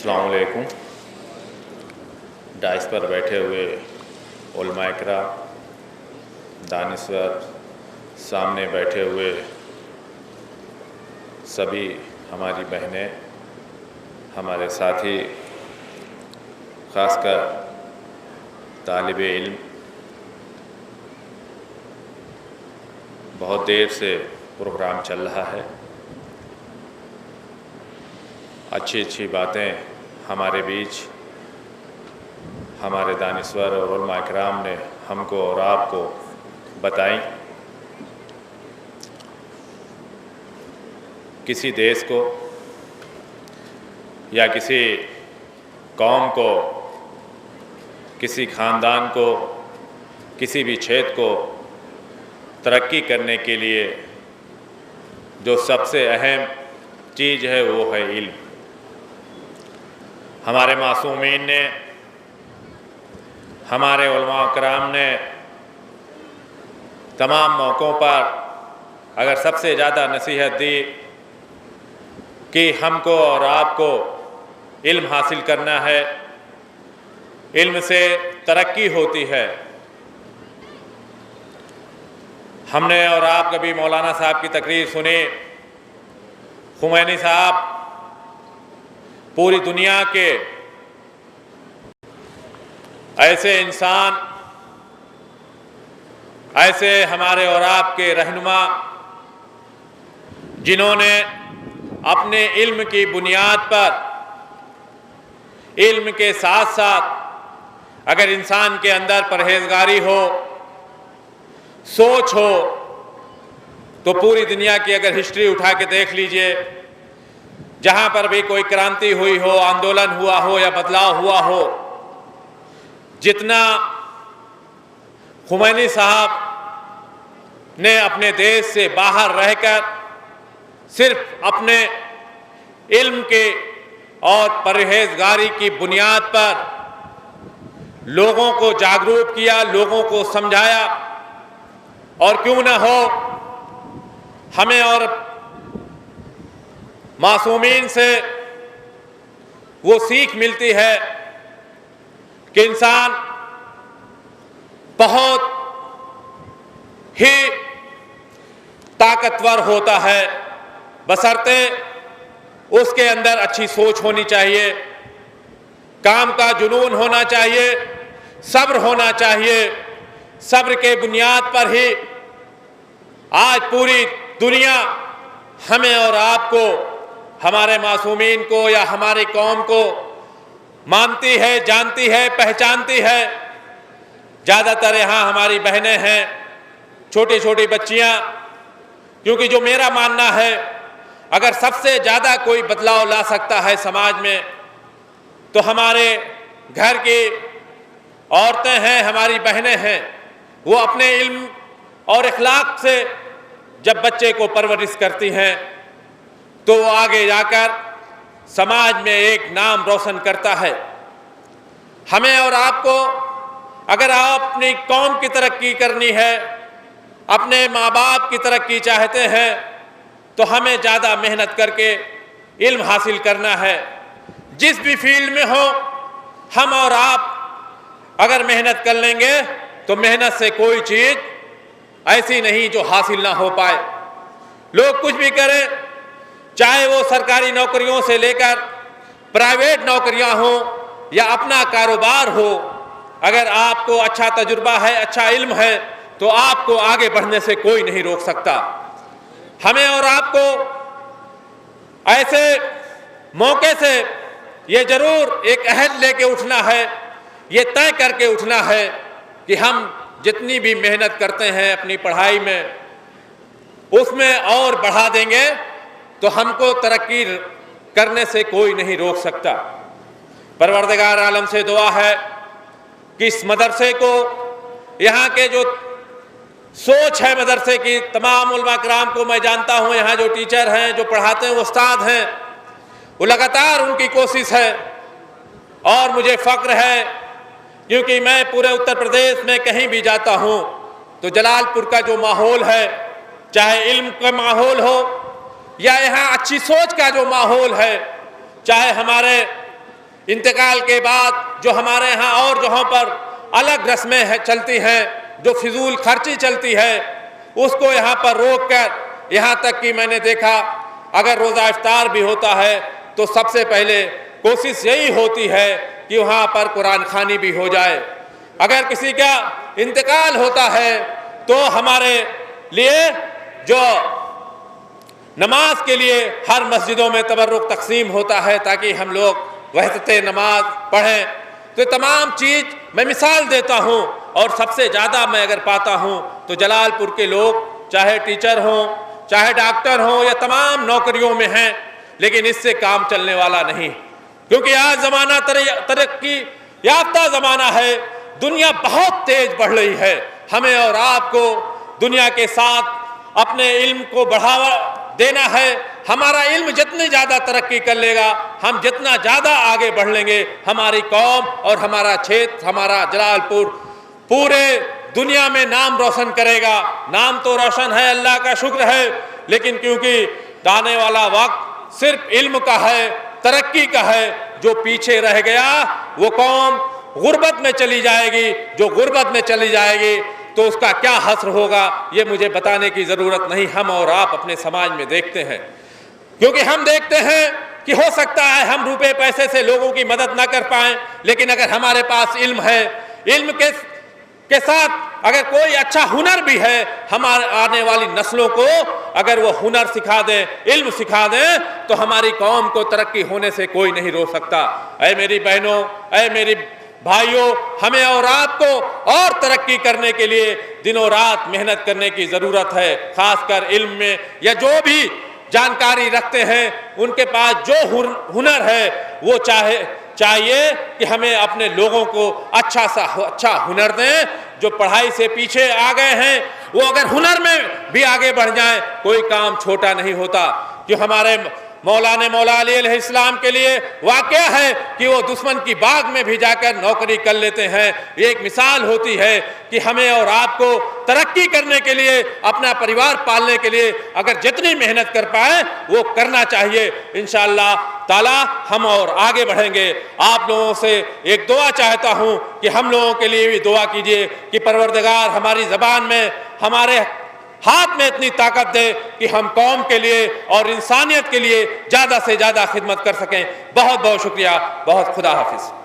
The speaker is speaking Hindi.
अस्सलाम वालेकुम। डाइस पर बैठे हुए उलमाए किराम, दानिश्वर, सामने बैठे हुए सभी हमारी बहनें, हमारे साथी, ख़ासकर तालिबे इल्म, बहुत देर से प्रोग्राम चल रहा है। अच्छी अच्छी बातें हमारे बीच हमारे दानिश्वर और उलमाए किराम ने हमको और आपको बताई। किसी देश को या किसी कौम को, किसी ख़ानदान को, किसी भी क्षेत्र को तरक्की करने के लिए जो सबसे अहम चीज़ है वो है इल्म। हमारे मासूमीन ने, हमारे उलमा किराम ने तमाम मौक़ों पर अगर सबसे ज़्यादा नसीहत दी कि हमको और आपको इल्म हासिल करना है, इल्म से तरक्की होती है। हमने और आप कभी मौलाना साहब की तकरीर सुनी। खुमैनी साहब पूरी दुनिया के ऐसे इंसान, ऐसे हमारे और आपके रहनुमा जिन्होंने अपने इल्म की बुनियाद पर, इल्म के साथ साथ अगर इंसान के अंदर परहेजगारी हो, सोच हो, तो पूरी दुनिया की अगर हिस्ट्री उठा के देख लीजिए, जहां पर भी कोई क्रांति हुई हो, आंदोलन हुआ हो या बदलाव हुआ हो, जितना खुमैनी साहब ने अपने देश से बाहर रहकर सिर्फ अपने इल्म के और परहेजगारी की बुनियाद पर लोगों को जागरूक किया, लोगों को समझाया। और क्यों न हो, हमें और मासूमीन से वो सीख मिलती है कि इंसान बहुत ही ताकतवर होता है, बशर्ते उसके अंदर अच्छी सोच होनी चाहिए, काम का जुनून होना चाहिए, सब्र होना चाहिए। सब्र के बुनियाद पर ही आज पूरी दुनिया हमें और आपको, हमारे मासूमीन को या हमारी कौम को मानती है, जानती है, पहचानती है। ज़्यादातर यहाँ हमारी बहनें हैं, छोटी छोटी बच्चियाँ, क्योंकि जो मेरा मानना है, अगर सबसे ज़्यादा कोई बदलाव ला सकता है समाज में तो हमारे घर की औरतें हैं, हमारी बहनें हैं। वो अपने इल्म और इखलाक से जब बच्चे को परवरिश करती हैं तो वो आगे जाकर समाज में एक नाम रोशन करता है। हमें और आपको अगर आप अपनी कौम की तरक्की करनी है, अपने माँ बाप की तरक्की चाहते हैं, तो हमें ज़्यादा मेहनत करके इल्म हासिल करना है। जिस भी फील्ड में हो, हम और आप अगर मेहनत कर लेंगे तो मेहनत से कोई चीज़ ऐसी नहीं जो हासिल ना हो पाए। लोग कुछ भी करें, चाहे वो सरकारी नौकरियों से लेकर प्राइवेट नौकरियां हो या अपना कारोबार हो, अगर आपको अच्छा तजुर्बा है, अच्छा इल्म है, तो आपको आगे बढ़ने से कोई नहीं रोक सकता। हमें और आपको ऐसे मौके से ये जरूर एक अहद लेके उठना है, ये तय करके उठना है कि हम जितनी भी मेहनत करते हैं अपनी पढ़ाई में, उसमें और बढ़ा देंगे तो हमको तरक्की करने से कोई नहीं रोक सकता। परवरदिगार आलम से दुआ है कि इस मदरसे को, यहाँ के जो सोच है मदरसे की, तमाम उलमा किराम को मैं जानता हूँ, यहाँ जो टीचर हैं, जो पढ़ाते हैं, वो उस्ताद हैं, वो लगातार उनकी कोशिश है। और मुझे फ़ख्र है क्योंकि मैं पूरे उत्तर प्रदेश में कहीं भी जाता हूँ तो जलालपुर का जो माहौल है, चाहे इल्म का माहौल हो या यहाँ अच्छी सोच का जो माहौल है, चाहे हमारे इंतकाल के बाद जो हमारे यहाँ और जगहों पर अलग रस्में चलती हैं, जो फिजूल खर्ची चलती है, उसको यहाँ पर रोक कर, यहाँ तक कि मैंने देखा अगर रोज़ा इफ्तार भी होता है तो सबसे पहले कोशिश यही होती है कि वहाँ पर कुरान खानी भी हो जाए। अगर किसी का इंतकाल होता है तो हमारे लिए जो नमाज के लिए हर मस्जिदों में तबर्रुक तकसीम होता है ताकि हम लोग वहदते नमाज पढ़ें। तो तमाम चीज़ मैं मिसाल देता हूँ, और सबसे ज़्यादा मैं अगर पाता हूँ तो जलालपुर के लोग चाहे टीचर हों, चाहे डॉक्टर हों, या तमाम नौकरियों में हैं, लेकिन इससे काम चलने वाला नहीं, क्योंकि आज ज़माना तरक्की याफ्ता ज़माना है, दुनिया बहुत तेज़ बढ़ रही है। हमें और आपको दुनिया के साथ अपने इल्म को बढ़ावा देना है। हमारा इल्म जितनी ज़्यादा तरक्की कर लेगा, हम जितना ज़्यादा आगे बढ़ लेंगे, हमारी कौम और हमारा क्षेत्र, हमारा जलालपुर पूरे दुनिया में नाम रोशन करेगा। नाम तो रोशन है, अल्लाह का शुक्र है, लेकिन क्योंकि आने वाला वक्त सिर्फ इल्म का है, तरक्की का है, जो पीछे रह गया वो कौम गुर्बत में चली जाएगी। जो गुर्बत में चली जाएगी तो उसका क्या हस्र होगा, ये मुझे बताने की ज़रूरत नहीं। हम और आप अपने समाज में देखते हैं, क्योंकि हम देखते हैं कि हो सकता है हम रुपए पैसे से लोगों की मदद ना कर पाएं, लेकिन अगर हमारे पास इल्म है, इल्म के साथ अगर कोई अच्छा हुनर भी है, हमारे आने वाली नस्लों को अगर वो हुनर सिखा दें, इल्म सिखा दें, तो हमारी कौम को तरक्की होने से कोई नहीं रोक सकता। ऐ मेरी बहनों, ऐ मेरी भाइयों, हमें और आपको और तरक्की करने के लिए दिनों रात मेहनत करने की ज़रूरत है। खासकर इल्म में, या जो भी जानकारी रखते हैं उनके पास जो हुनर है वो चाहिए कि हमें अपने लोगों को अच्छा हुनर दें। जो पढ़ाई से पीछे आ गए हैं वो अगर हुनर में भी आगे बढ़ जाएं, कोई काम छोटा नहीं होता। कि हमारे मौला अली अलैहिस्सलाम के लिए वाक़या है कि वो दुश्मन की बाग में भी जाकर नौकरी कर लेते हैं। ये एक मिसाल होती है कि हमें और आपको तरक्की करने के लिए, अपना परिवार पालने के लिए अगर जितनी मेहनत कर पाए वो करना चाहिए। इंशाअल्लाह ताला हम और आगे बढ़ेंगे। आप लोगों से एक दुआ चाहता हूँ कि हम लोगों के लिए भी दुआ कीजिए कि परवरदिगार हमारी ज़बान में, हमारे हाथ में इतनी ताकत दे कि हम कौम के लिए और इंसानियत के लिए ज़्यादा से ज़्यादा खिदमत कर सकें। बहुत बहुत शुक्रिया, बहुत खुदा हाफिज़।